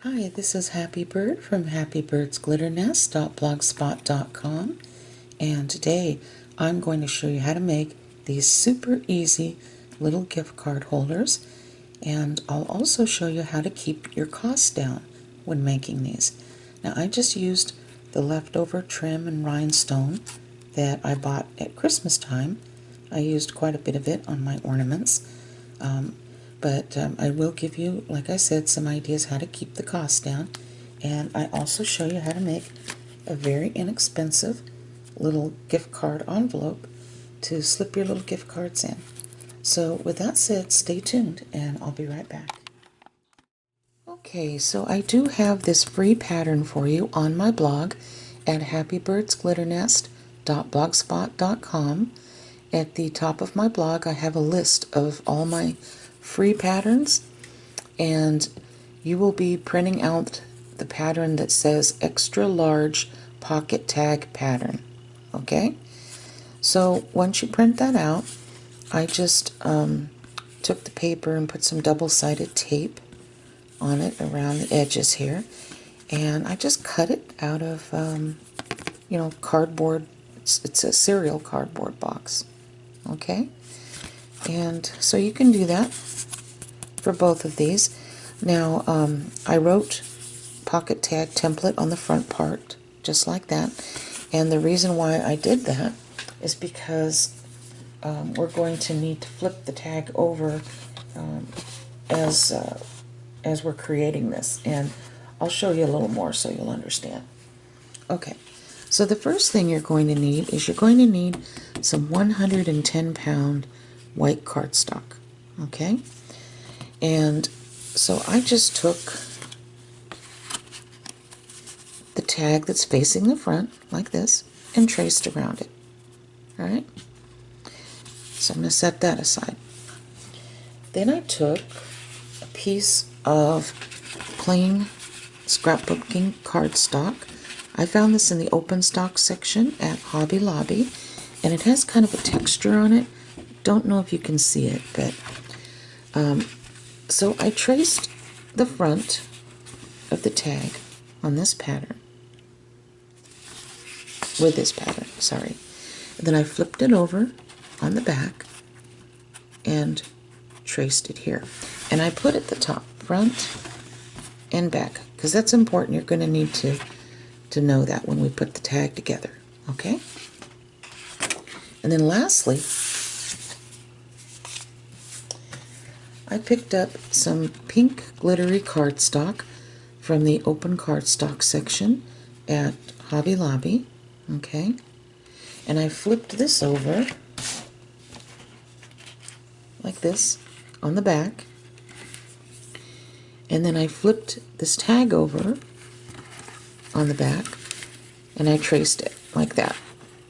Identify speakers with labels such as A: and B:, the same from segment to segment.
A: Hi, this is Happy Bird from happybirdsglitternest.blogspot.com, and today I'm going to show you how to make these super easy little gift card holders, and I'll also show you how to keep your costs down when making these. Now, I just used the leftover trim and rhinestone that I bought at Christmas time. I used quite a bit of it on my ornaments. But I will give you, like I said, some ideas how to keep the costs down, and I also show you how to make a very inexpensive little gift card envelope to slip your little gift cards in. So with that said, stay tuned and I'll be right back. Okay, so I do have this free pattern for you on my blog at happybirdsglitternest.blogspot.com. At the top of my blog, I have a list of all my free patterns, and you will be printing out the pattern that says extra large pocket tag pattern. Okay, so once you print that out, I just took the paper and put some double-sided tape on it around the edges here, and I just cut it out of cardboard. It's a cereal cardboard box. Okay, and so you can do that for both of these. Now, I wrote pocket tag template on the front part, just like that. And the reason why I did that is because we're going to need to flip the tag over as we're creating this. And I'll show you a little more so you'll understand. Okay, so the first thing you're going to need is you're going to need some 110-pound white cardstock. Okay, and so I just took the tag that's facing the front like this and traced around it. All right, so I'm going to set that aside. Then I took a piece of plain scrapbooking cardstock. I found this in the open stock section at Hobby Lobby, and it has kind of a texture on it. Don't know if you can see it, but so I traced the front of the tag on this pattern, with this pattern, sorry. And then I flipped it over on the back and traced it here. And I put at the top, front and back, because that's important. You're going to need to know that when we put the tag together, okay? And then lastly, I picked up some pink glittery cardstock from the open cardstock section at Hobby Lobby, okay? And I flipped this over like this on the back, and then I flipped this tag over on the back, and I traced it like that,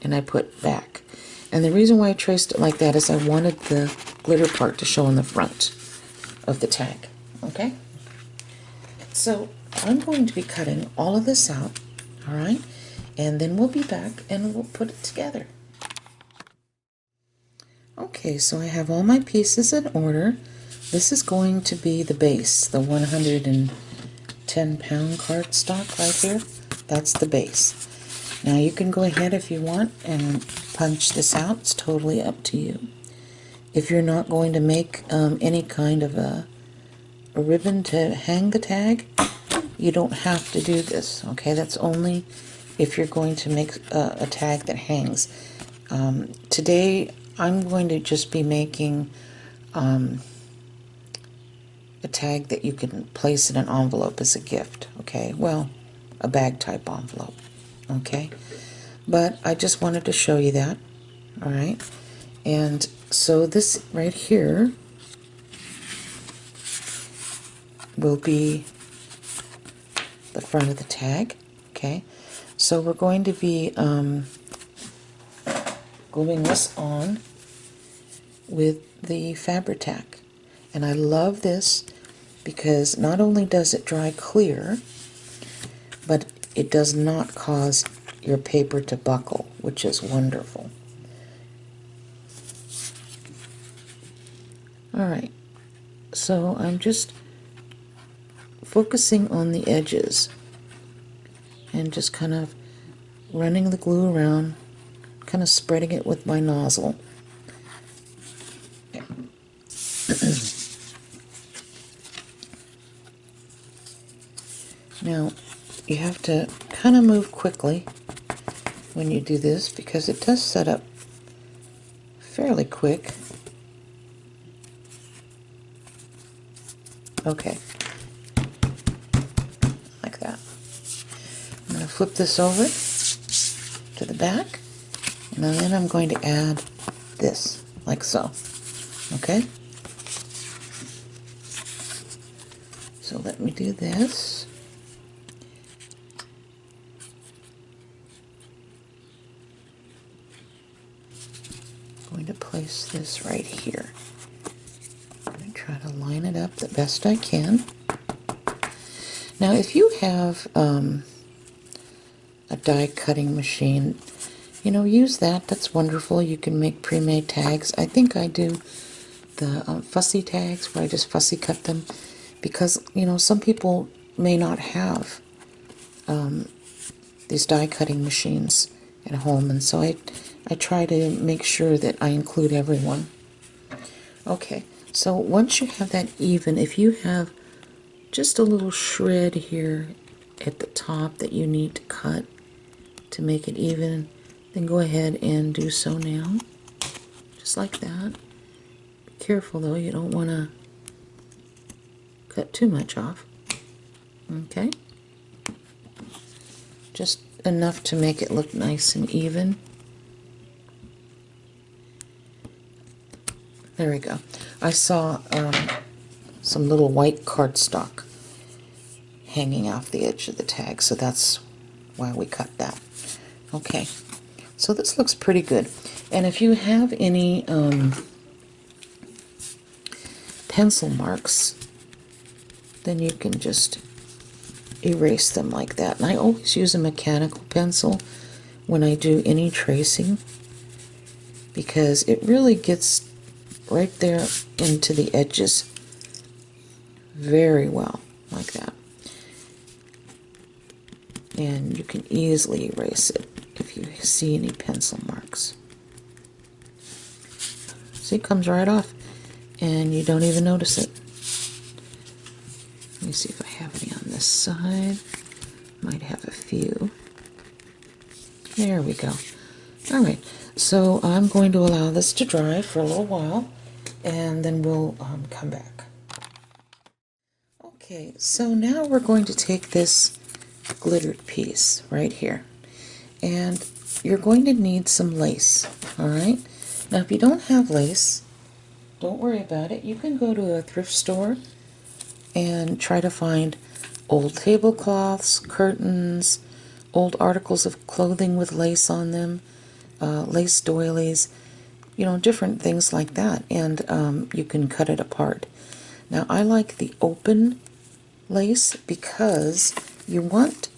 A: and I put back. And the reason why I traced it like that is I wanted the glitter part to show on the front of the tag. Okay, so I'm going to be cutting all of this out, all right, and then we'll be back and we'll put it together. Okay, so I have all my pieces in order. This is going to be the base, the 110-pound cardstock right here. That's the base. Now you can go ahead if you want and punch this out. It's totally up to you. If you're not going to make any kind of a ribbon to hang the tag, you don't have to do this, okay? That's only if you're going to make a tag that hangs. Today I'm going to just be making a tag that you can place in an envelope as a gift, okay? Well, a bag type envelope, okay? But I just wanted to show you that, all right? And so this right here will be the front of the tag, okay? So we're going to be gluing this on with the Fabri-Tac. And I love this because not only does it dry clear, but it does not cause your paper to buckle, which is wonderful. Alright, so I'm just focusing on the edges and just kind of running the glue around, kind of spreading it with my nozzle. Now, you have to kind of move quickly when you do this because it does set up fairly quick. Okay, like that. I'm going to flip this over to the back, and then I'm going to add this, like so. Okay? So let me do this. I'm going to place this right here. I'm going to try to line it up the best I can. Now, if you have a die cutting machine, you know, use that. That's wonderful. You can make pre-made tags. I think I do the fussy tags where I just fussy cut them because, you know, some people may not have these die cutting machines at home, and so I try to make sure that I include everyone. Okay, so once you have that even, if you have just a little shred here at the top that you need to cut to make it even, then go ahead and do so now, just like that. Be careful though, you don't want to cut too much off. Okay, just enough to make it look nice and even. There we go. I saw some little white cardstock hanging off the edge of the tag, so that's why we cut that. Okay, so this looks pretty good. And if you have any pencil marks, then you can just erase them like that. And I always use a mechanical pencil when I do any tracing because it really gets right there into the edges very well, like that. And you can easily erase it if you see any pencil marks. See, it comes right off and you don't even notice it. Let me see if I have any on this side. Might have a few. There we go. All right, so I'm going to allow this to dry for a little while and then we'll come back. Okay, so now we're going to take this glittered piece right here and you're going to need some lace. All right, now if you don't have lace, don't worry about it. You can go to a thrift store and try to find old tablecloths, curtains, old articles of clothing with lace on them, lace doilies, you know, different things like that, and you can cut it apart. Now I like the open lace because you want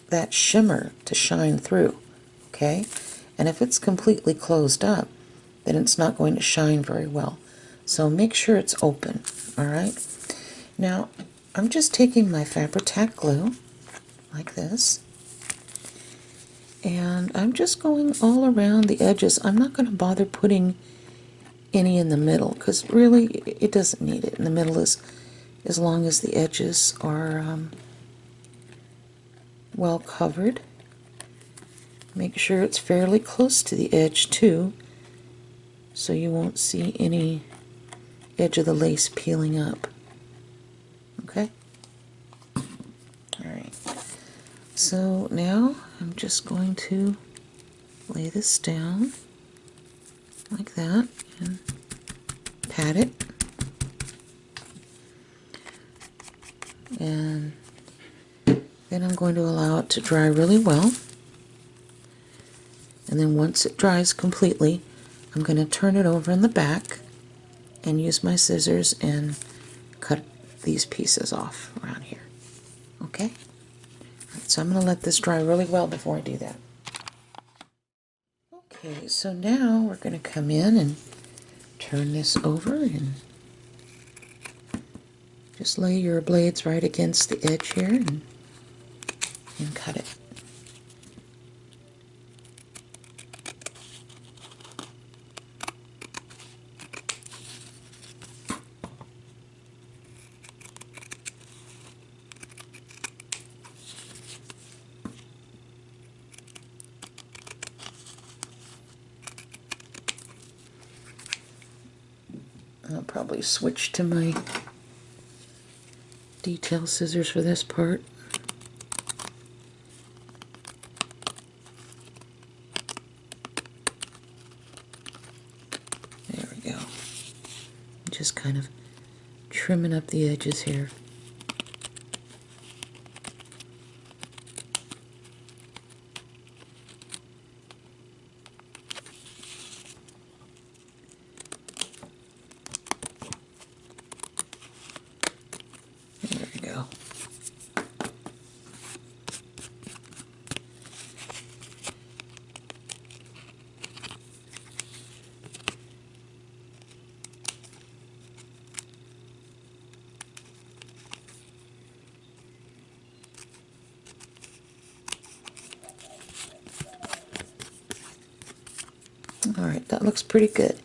A: that shimmer to shine through, okay? And if it's completely closed up, then it's not going to shine very well. So make sure it's open, all right? Now, I'm just taking my Fabri-Tac glue, like this, and I'm just going all around the edges. I'm not going to bother putting any in the middle, because really, it doesn't need it. In the middle is as long as the edges are well covered. Make sure it's fairly close to the edge, too, so you won't see any edge of the lace peeling up. Okay? Alright. So now I'm just going to lay this down like that and pat it. And then I'm going to allow it to dry really well. And then once it dries completely, I'm going to turn it over in the back and use my scissors and cut these pieces off around here. Okay? Right, so I'm going to let this dry really well before I do that. Okay, so now we're going to come in and turn this over and Just lay your blades right against the edge here and cut it. I'll probably switch to my detail scissors for this part. There we go. Just kind of trimming up the edges here. There we go. Alright, that looks pretty good.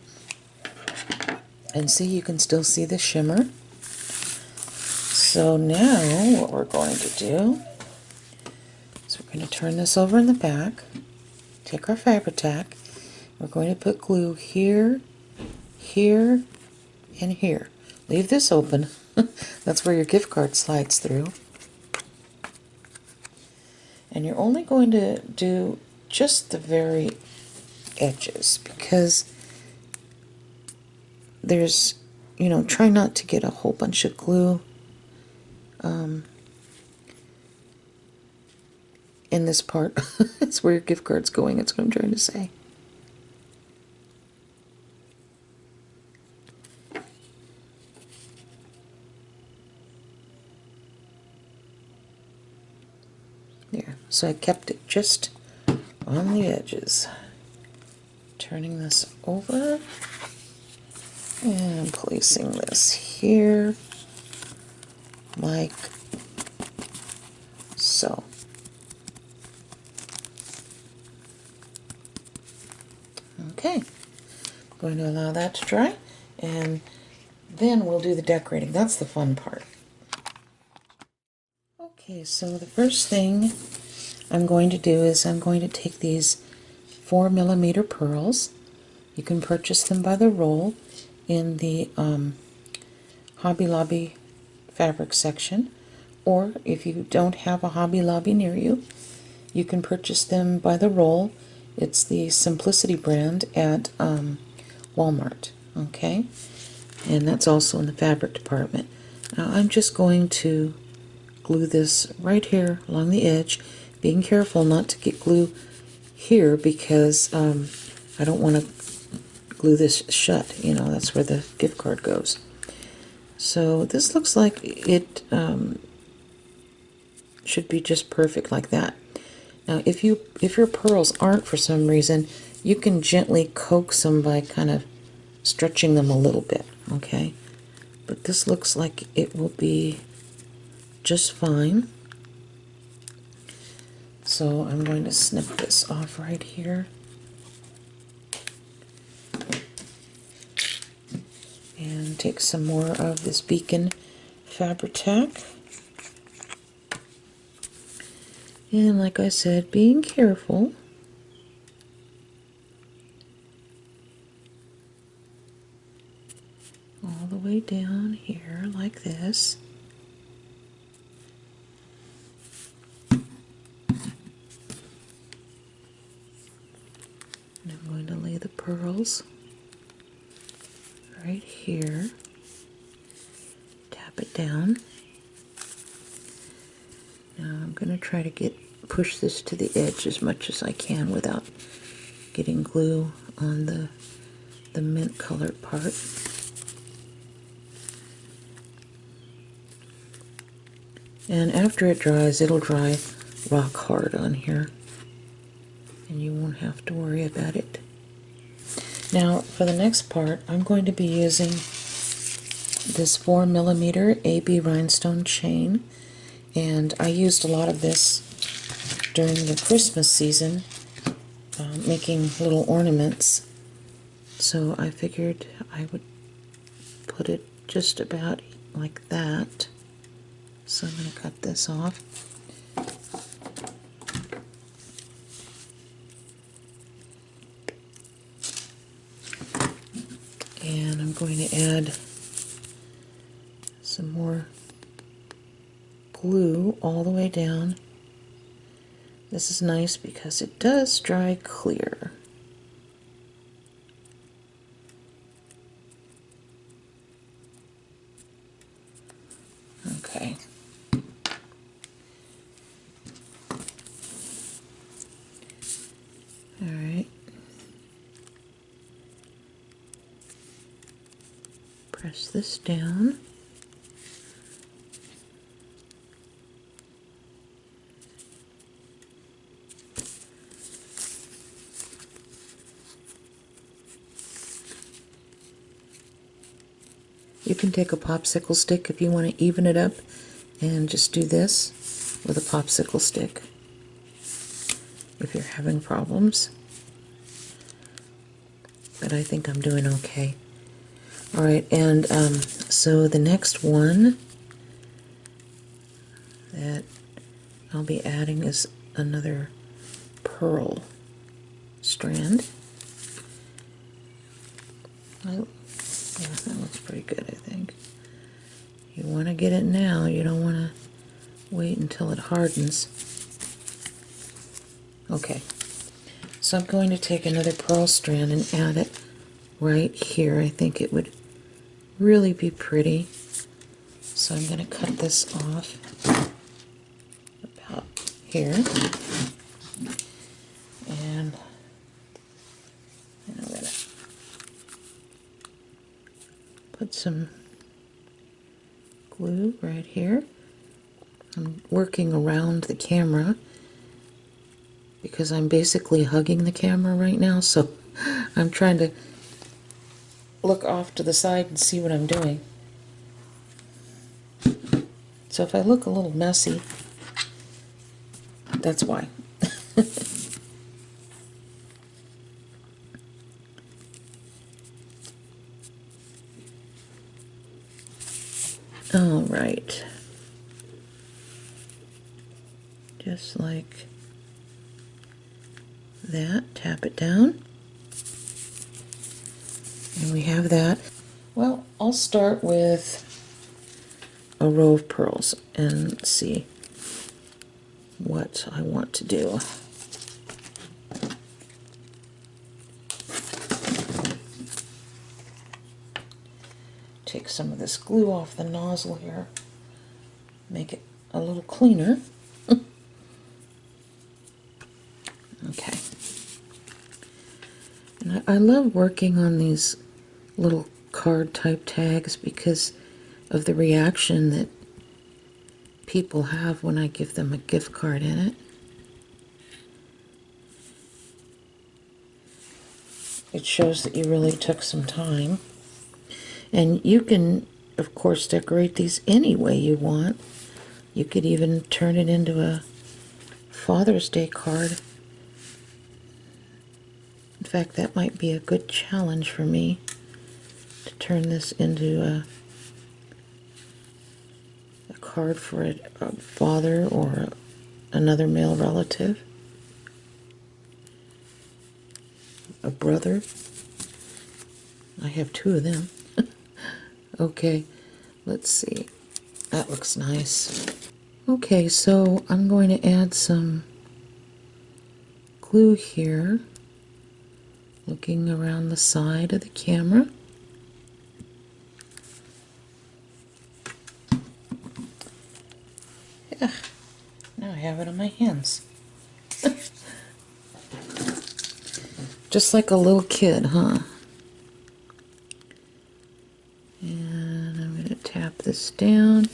A: And see, you can still see the shimmer. So now what we're going to do is we're going to turn this over in the back, take our Fabri-Tac, we're going to put glue here, here, and here. Leave this open. That's where your gift card slides through. And you're only going to do just the very edges, because there's, you know, try not to get a whole bunch of glue in this part. That's where your gift card's going, that's what I'm trying to say. There, so I kept it just on the edges. Turning this over and placing this here like so. Okay, I'm going to allow that to dry, and then we'll do the decorating. That's the fun part. Okay, so the first thing I'm going to do is I'm going to take these 4mm pearls. You can purchase them by the roll in the Hobby Lobby fabric section, or if you don't have a Hobby Lobby near you, you can purchase them by the roll. It's the Simplicity brand at Walmart, okay? And that's also in the fabric department. Now I'm just going to glue this right here along the edge, being careful not to get glue here, because I don't want to glue this shut. You know, that's where the gift card goes. So this looks like it should be just perfect like that. Now if your pearls aren't, for some reason, you can gently coax them by kind of stretching them a little bit, okay? But this looks like it will be just fine. So I'm going to snip this off right here. And take some more of this Beacon Fabri-Tac. And like I said, being careful. All the way down here like this. And I'm going to lay the pearls right here. Tap it down. Now I'm going to try to push this to the edge as much as I can without getting glue on the mint colored part. And after it dries, it'll dry rock hard on here, and you won't have to worry about it. Now for the next part, I'm going to be using this 4mm AB rhinestone chain, and I used a lot of this during the Christmas season, making little ornaments. So I figured I would put it just about like that. So I'm going to cut this off. And I'm going to add some more glue all the way down. This is nice because it does dry clear. Okay. All right. Press this down. You can take a popsicle stick if you want to even it up and just do this with a popsicle stick if you're having problems. But I think I'm doing okay. Alright, and so the next one that I'll be adding is another pearl strand. Yeah, that looks pretty good, I think. You want to get it now, you don't want to wait until it hardens. Okay, so I'm going to take another pearl strand and add it right here. I think it would really be pretty. So I'm going to cut this off about here. And I'm going to put some glue right here. I'm working around the camera because I'm basically hugging the camera right now, so I'm trying to look off to the side and see what I'm doing. So if I look a little messy, that's why. All right. Just like that, tap it down. And we have that. Well, I'll start with a row of pearls and see what I want to do. Take some of this glue off the nozzle here, make it a little cleaner. Okay. And I love working on these little card type tags because of the reaction that people have when I give them a gift card in it. It shows that you really took some time. And you can, of course, decorate these any way you want. You could even turn it into a Father's Day card. In fact, that might be a good challenge for me to turn this into a card for a father or another male relative, a brother. I have two of them. Okay, let's see. That looks nice. Okay, so I'm going to add some glue here, looking around the side of the camera. Yeah, now I have it on my hands. Just like a little kid, huh? And I'm going to tap this down.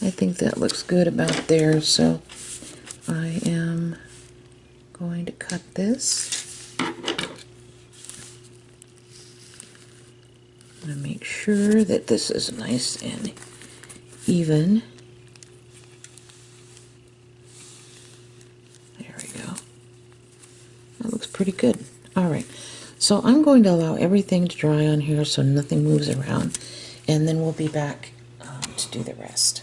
A: I think that looks good about there, so I am going to cut this. Let me make sure that this is nice and even. There we go. That looks pretty good. All right, so I'm going to allow everything to dry on here so nothing moves around, and then we'll be back to do the rest.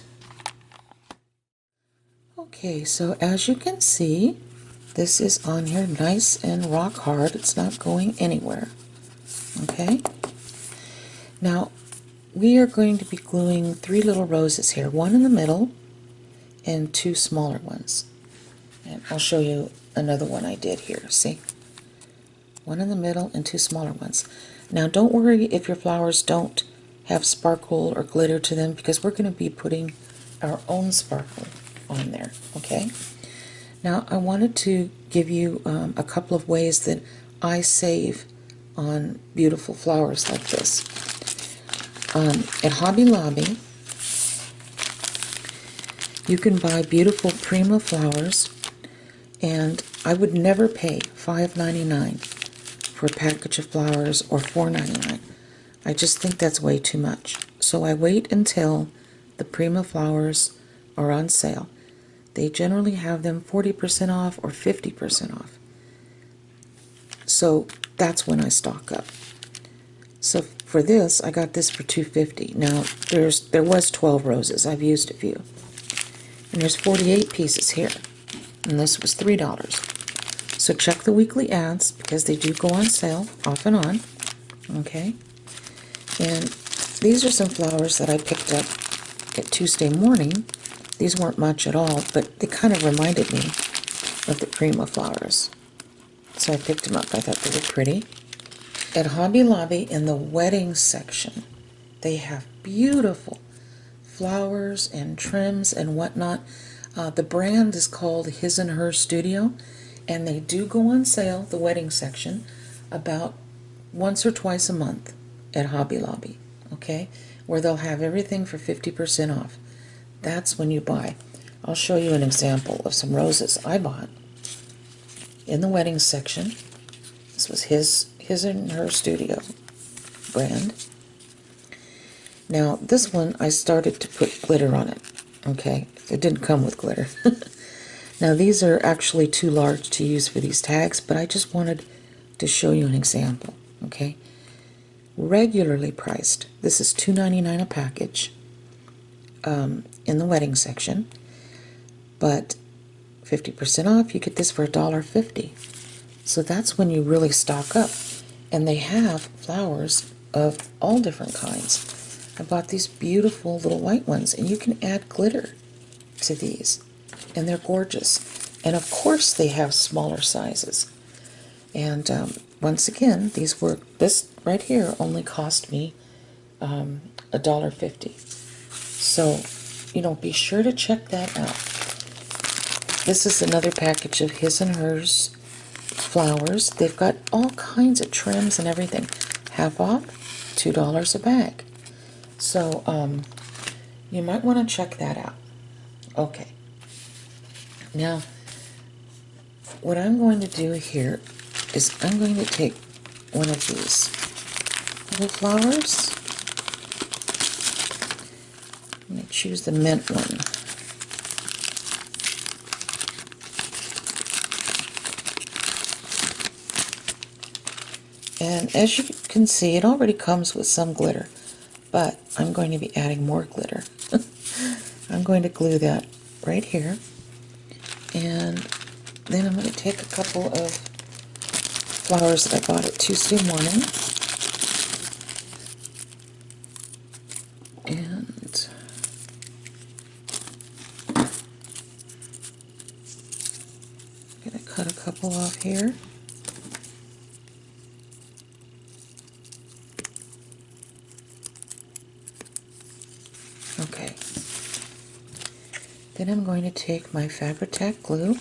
A: Okay, so as you can see, this is on here nice and rock hard. It's not going anywhere. Okay, now we are going to be gluing 3 little roses here, one in the middle and 2 smaller ones. And I'll show you another one I did here. See? One in the middle and 2 smaller ones. Now don't worry if your flowers don't have sparkle or glitter to them, because we're going to be putting our own sparkle on there. Okay? Now I wanted to give you a couple of ways that I save on beautiful flowers like this. At Hobby Lobby, you can buy beautiful Prima flowers, and I would never pay $5.99 for a package of flowers or $4.99. I just think that's way too much. So I wait until the Prima flowers are on sale. They generally have them 40% off or 50% off. So that's when I stock up. So for this, I got this for $2.50. Now there was 12 roses. I've used a few. And there's 48 pieces here. And this was $3. So check the weekly ads, because they do go on sale off and on. Okay? And these are some flowers that I picked up at Tuesday morning. These weren't much at all, but they kind of reminded me of the Prima flowers. So I picked them up. I thought they were pretty. At Hobby Lobby, in the wedding section, they have beautiful flowers and trims and whatnot. The brand is called His and Her Studio, and they do go on sale, the wedding section, about once or twice a month at Hobby Lobby, okay, where they'll have everything for 50% off. That's when you buy. I'll show you an example of some roses I bought in the wedding section. This was His and Her Studio brand. Now this one, I started to put glitter on it. Okay, it didn't come with glitter. Now these are actually too large to use for these tags, but I just wanted to show you an example. Okay, regularly priced. This is $2.99 a package in the wedding section, but 50% off, you get this for $1.50. So that's when you really stock up. And they have flowers of all different kinds. I bought these beautiful little white ones, and you can add glitter to these, and they're gorgeous. And of course they have smaller sizes. And once again, this right here only cost me $1.50. So, be sure to check that out. This is another package of His and Hers flowers. They've got all kinds of trims and everything. Half off, $2 a bag. So you might want to check that out. Okay. Now, what I'm going to do here is I'm going to take one of these little flowers. I'm going to choose the mint one. And as you can see, it already comes with some glitter, but I'm going to be adding more glitter. I'm going to glue that right here, and then I'm going to take a couple of flowers that I bought at Tuesday morning, and I'm going to cut a couple off here. Okay. Then I'm going to take my Fabri-Tac glue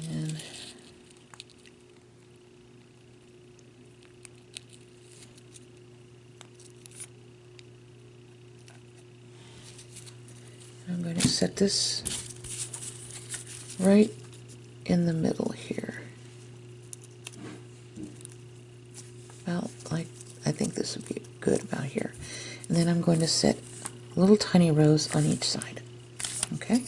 A: and I'm going to set this right in the middle here. this would be good about here. And then I'm going to set little tiny rows on each side. Okay?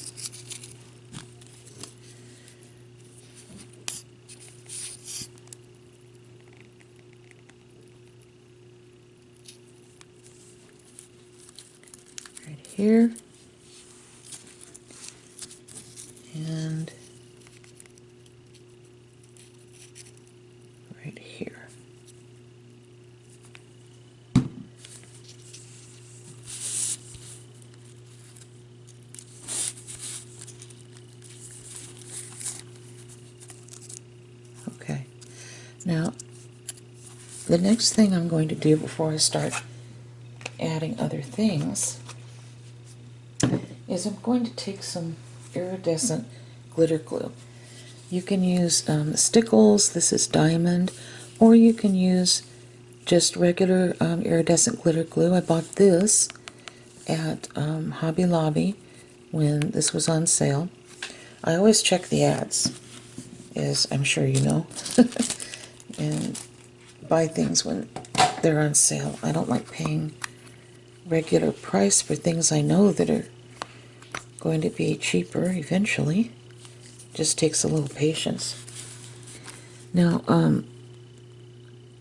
A: Right here. And right here. Okay. Now, the next thing I'm going to do before I start adding other things is I'm going to take some iridescent glitter glue. You can use Stickles, this is diamond, or you can use just regular iridescent glitter glue. I bought this at Hobby Lobby when this was on sale. I always check the ads, as I'm sure you know, and buy things when they're on sale. I don't like paying regular price for things I know that are going to be cheaper eventually. Just takes a little patience. Now,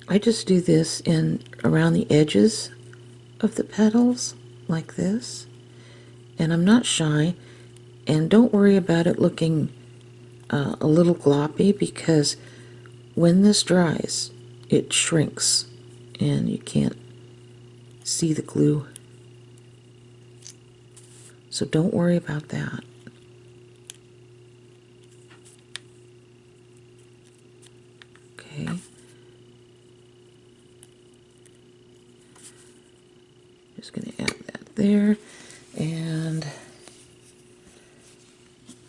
A: I just do this in around the edges of the petals, like this. And I'm not shy, and don't worry about it looking a little gloppy, because when this dries, it shrinks, and you can't see the glue. So don't worry about that. Okay. Just going to add that there, and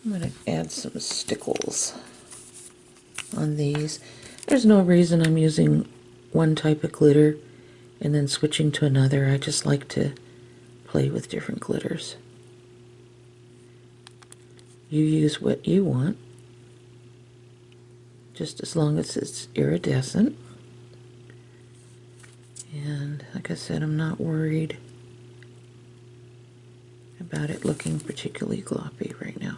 A: I'm going to add some Stickles on these. There's no reason I'm using one type of glitter and then switching to another. I just like to play with different glitters. You use what you want, just as long as it's iridescent. And like I said, I'm not worried about it looking particularly gloppy right now.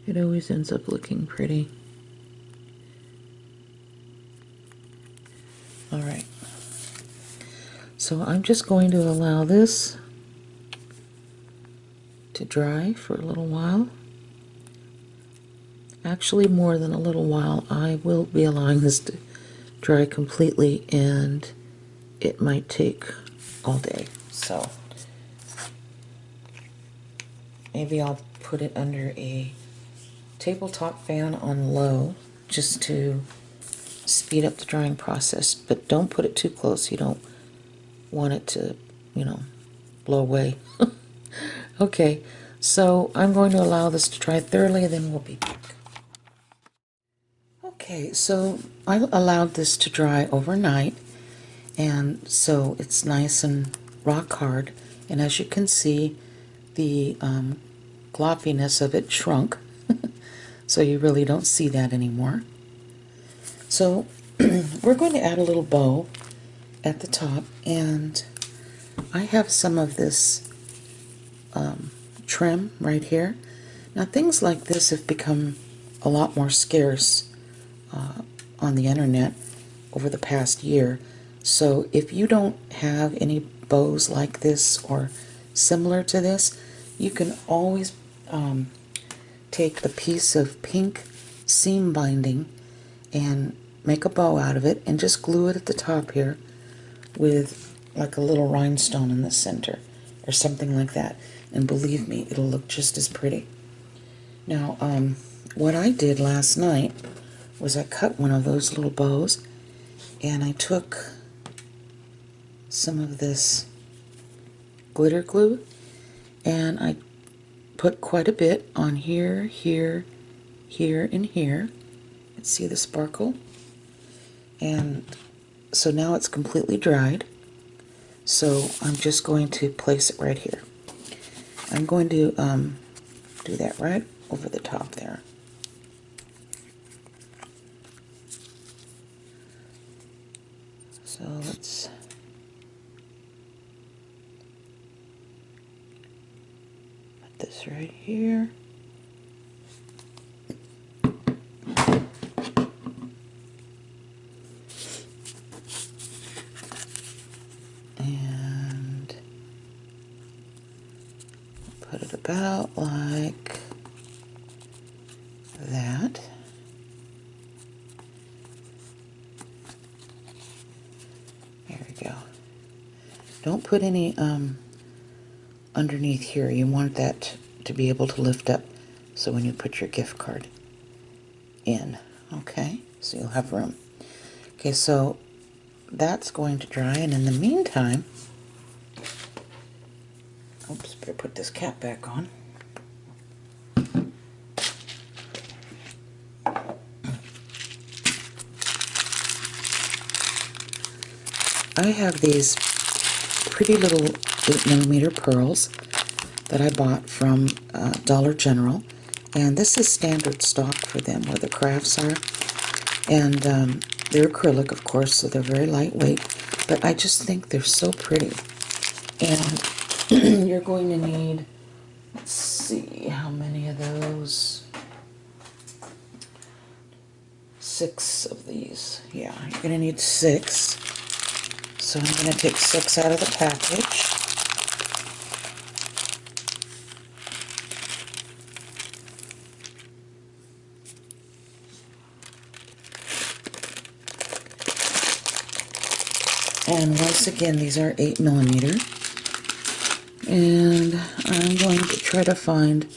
A: It always ends up looking pretty. Alright, so I'm just going to allow this to dry for a little while. Actually, more than a little while. I will be allowing this to dry completely, and it might take all day. So maybe I'll put it under a tabletop fan on low just to speed up the drying process, but don't put it too close. You don't want it to, blow away. Okay, so I'm going to allow this to dry thoroughly, and then we'll be back. Okay, so I allowed this to dry overnight, and so it's nice and rock hard, and as you can see, the gloppiness of it shrunk, so you really don't see that anymore. So we're going to add a little bow at the top, and I have some of this trim right here. Now, things like this have become a lot more scarce on the internet over the past year. So if you don't have any bows like this or similar to this, you can always take a piece of pink seam binding and make a bow out of it and just glue it at the top here with like a little rhinestone in the center or something like that. And believe me, it'll look just as pretty. Now, what I did last night was I cut one of those little bows, and I took some of this glitter glue, and I put quite a bit on here, here, here, and here. Let's see the sparkle. And so now it's completely dried. So I'm just going to place it right here. I'm going to do that right over the top there. So let's put this right here. And put it about like that. There we go. Don't put any underneath here. You want that to be able to lift up so when you put your gift card in. Okay, so you'll have room. Okay, so that's going to dry, and in the meantime, oops, better put this cap back on. I have these pretty little 8mm pearls that I bought from Dollar General, and this is standard stock for them where the crafts are, and they're acrylic, of course, so they're very lightweight, but I just think they're so pretty. And you're going to need, let's see, how many of those? 6 of these. Yeah, you're going to need 6. So I'm going to take 6 out of the package. And once again, these are 8mm. And I'm going to try to find a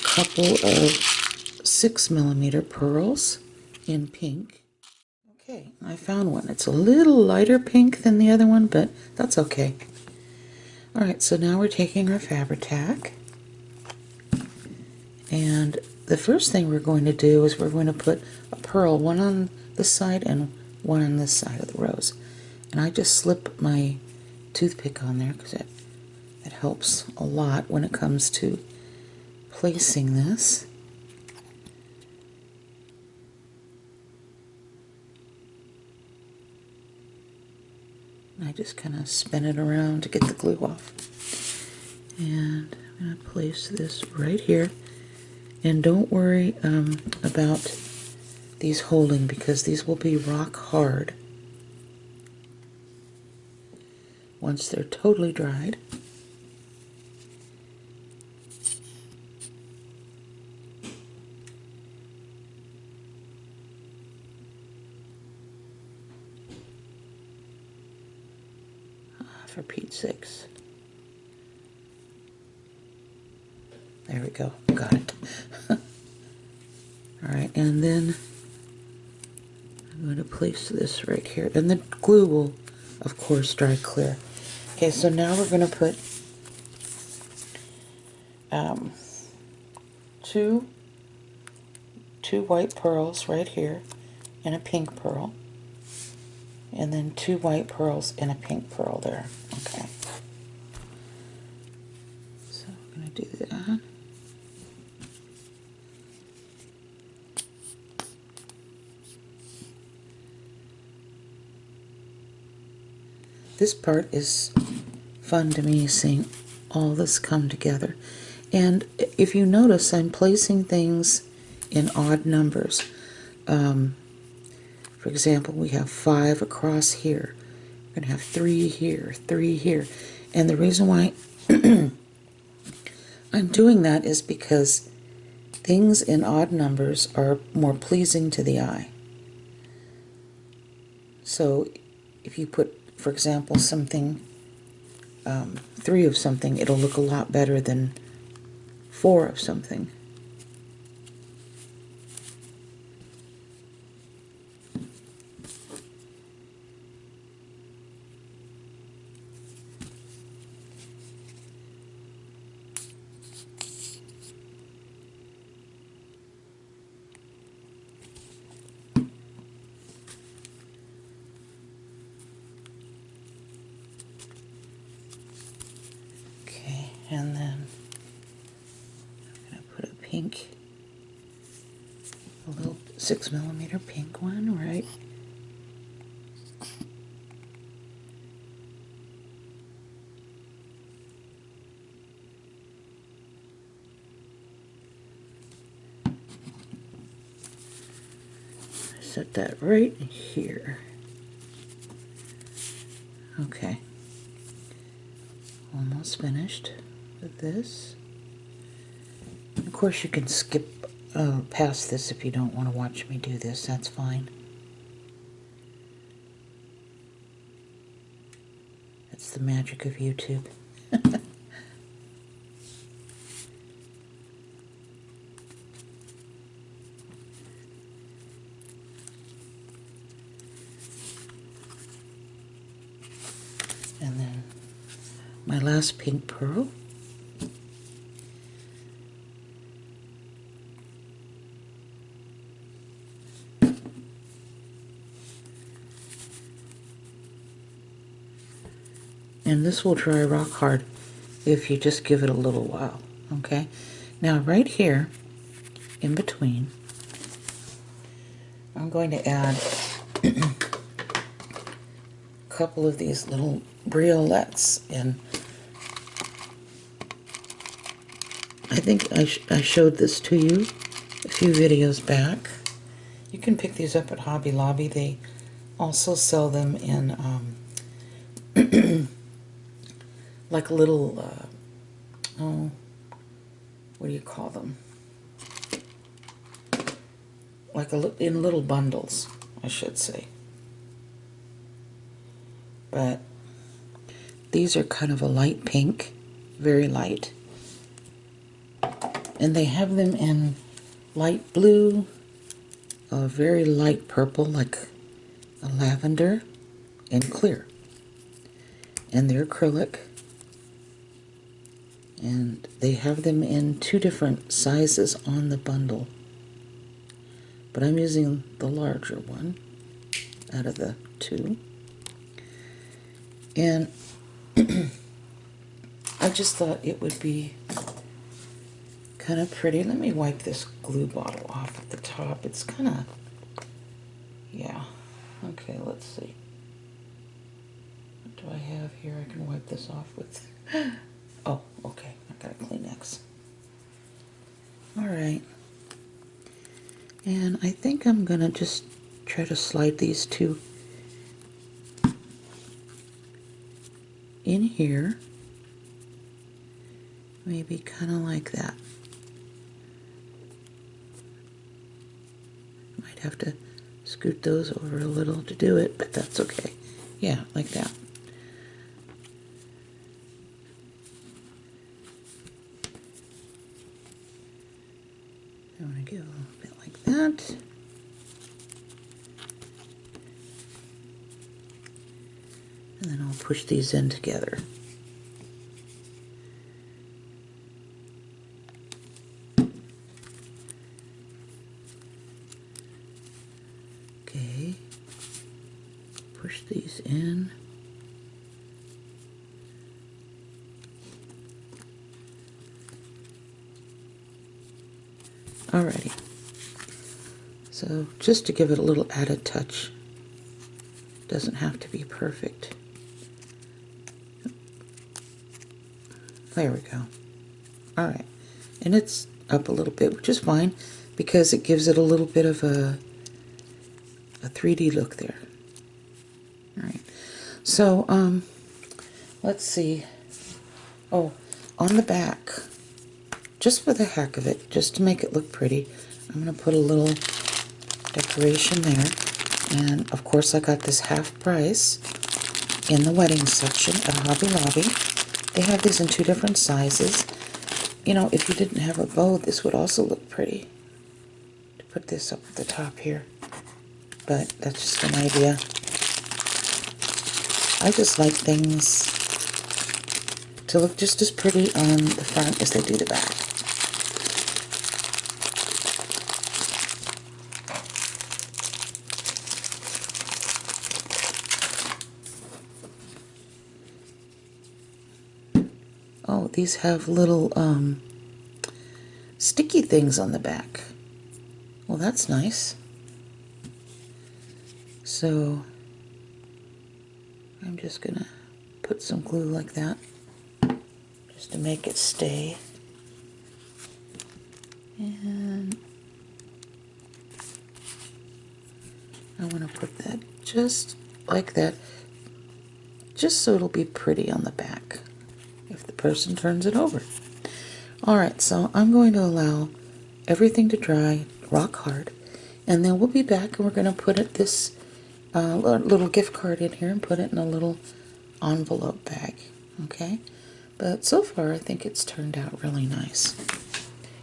A: couple of 6mm pearls in pink. Okay, I found one. It's a little lighter pink than the other one, but that's okay. Alright, so now we're taking our Fabri-Tac. And the first thing we're going to do is we're going to put a pearl, one on this side and one on this side of the rose. And I just slip my toothpick on there because it helps a lot when it comes to placing this. And I just kind of spin it around to get the glue off. And I'm going to place this right here. And don't worry about these holding, because these will be rock hard once they're totally dried. For Pete's sakes. There we go. Got it. Alright, and then I'm going to place this right here. And the glue will, of course, dry clear. Okay, so now we're going to put two white pearls right here and a pink pearl. And then 2 white pearls and a pink pearl there. Okay. So I'm going to do that. This part is fun to me, seeing all this come together. And if you notice, I'm placing things in odd numbers. For example, we have 5 across here. We're going to have 3 here, 3 here. And the reason why I'm doing that is because things in odd numbers are more pleasing to the eye. So if you put, for example, something, 3 of something, it'll look a lot better than 4 of something. pink, a little 6mm pink one, right? Set that right here. Okay, almost finished with this. Of course, you can skip past this if you don't want to watch me do this. That's fine. That's the magic of YouTube. And then my last pink pearl. And this will dry rock hard if you just give it a little while, okay? Now right here, in between, I'm going to add a couple of these little briolettes in. I think I showed this to you a few videos back. You can pick these up at Hobby Lobby. They also sell them in like a little, oh, what do you call them? Like in little bundles, I should say. But these are kind of a light pink, very light. And they have them in light blue, a very light purple, like a lavender, and clear. And they're acrylic. And they have them in 2 different sizes on the bundle. But I'm using the larger one out of the 2. And I just thought it would be kind of pretty. Let me wipe this glue bottle off at the top. It's kind of, yeah. Okay, let's see. What do I have here? I can wipe this off with... Oh, okay. I got a Kleenex. Alright. And I think I'm going to just try to slide these 2 in here. Maybe kind of like that. Might have to scoot those over a little to do it, but that's okay. Yeah, like that. I want to give a little bit like that. And then I'll push these in together. Okay. Push these in. Alrighty. So just to give it a little added touch. Doesn't have to be perfect. There we go. Alright. And it's up a little bit, which is fine because it gives it a little bit of a 3D look there. Alright. So, let's see. Oh, on the back, just for the heck of it, just to make it look pretty, I'm going to put a little decoration there. And of course I got this half price in the wedding section at Hobby Lobby. They have these in 2 different sizes. You know, if you didn't have a bow, this would also look pretty. To put this up at the top here. But that's just an idea. I just like things to look just as pretty on the front as they do the back. Oh, these have little sticky things on the back. Well, that's nice. So I'm just gonna put some glue like that just to make it stay. And I want to put that just like that, just so it'll be pretty on the back if the person turns it over. Alright, so I'm going to allow everything to dry rock hard, and then we'll be back and we're going to put this little gift card in here and put it in a little envelope bag. Okay? But so far I think it's turned out really nice.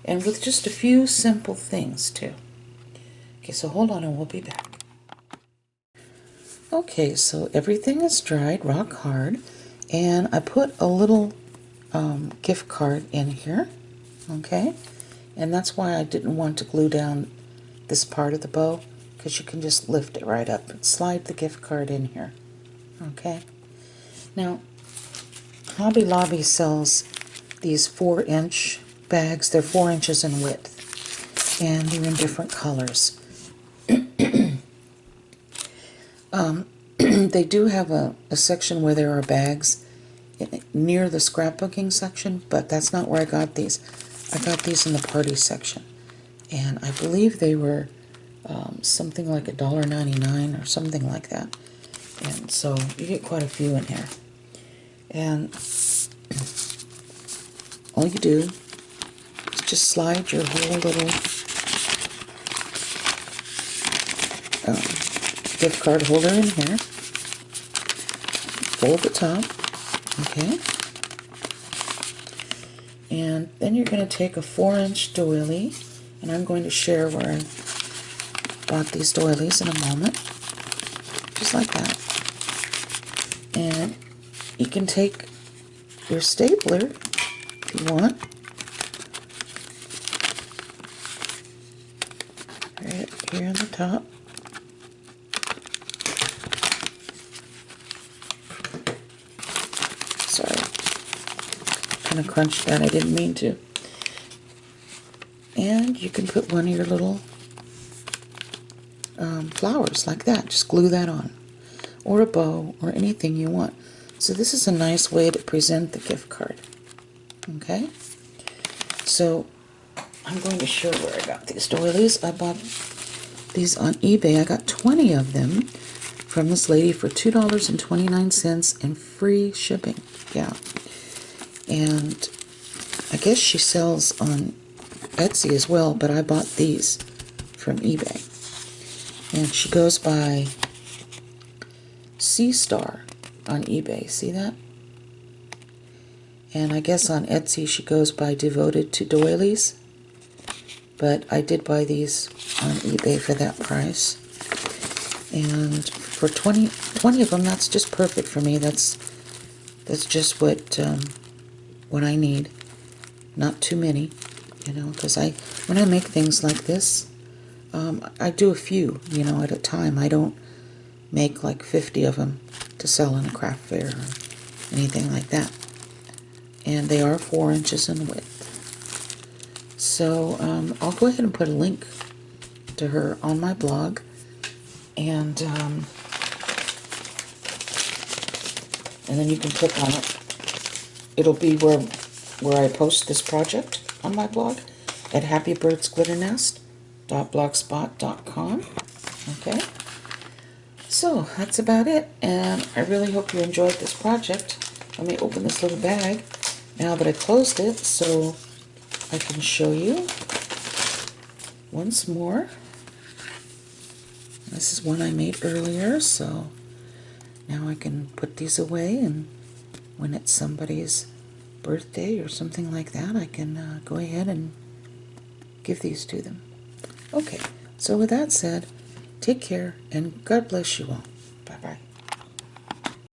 A: And with just a few simple things too. Okay, so hold on and we'll be back. Okay, so everything is dried rock hard, and I put a little gift card in here, okay? And that's why I didn't want to glue down this part of the bow, because you can just lift it right up and slide the gift card in here, okay? Now, Hobby Lobby sells these 4-inch bags. They're 4 inches in width, and they're in different colors. They do have a section where there are bags near the scrapbooking section, but that's not where I got these. I got these in the party section, and I believe they were something like $1.99 or something like that. And so you get quite a few in here. And all you do is just slide your whole little gift card holder in here, fold the top, okay, and then you're going to take a 4-inch doily, and I'm going to share where I bought these doilies in a moment, just like that. And you can take your stapler if you want, right here on the top. Sorry, kind of crunched that, I didn't mean to. And you can put one of your little flowers like that, just glue that on, or a bow, or anything you want. So this is a nice way to present the gift card. Okay, so I'm going to show where I got these doilies. I bought these on eBay. I got 20 of them from this lady for $2.29 and free shipping. Yeah. And I guess she sells on Etsy as well, but I bought these from eBay. And she goes by Sea Star on eBay. See that? And I guess on Etsy she goes by Devoted to Doilies. But I did buy these on eBay for that price. And for 20 of them, that's just perfect for me. That's just what I need. Not too many, you know, because when I make things like this, I do a few, you know, at a time. I don't make like 50 of them to sell in a craft fair or anything like that. And they are 4 inches in width. So I'll go ahead and put a link to her on my blog, and then you can click on it. It'll be where I post this project on my blog at happybirdsglitternest.blogspot.com. Okay, so that's about it, and I really hope you enjoyed this project. Let me open this little bag now that I closed it so I can show you once more. This is one I made earlier, so now I can put these away, and when it's somebody's birthday or something like that, I can go ahead and give these to them. Okay, so with that said, take care and God bless you all.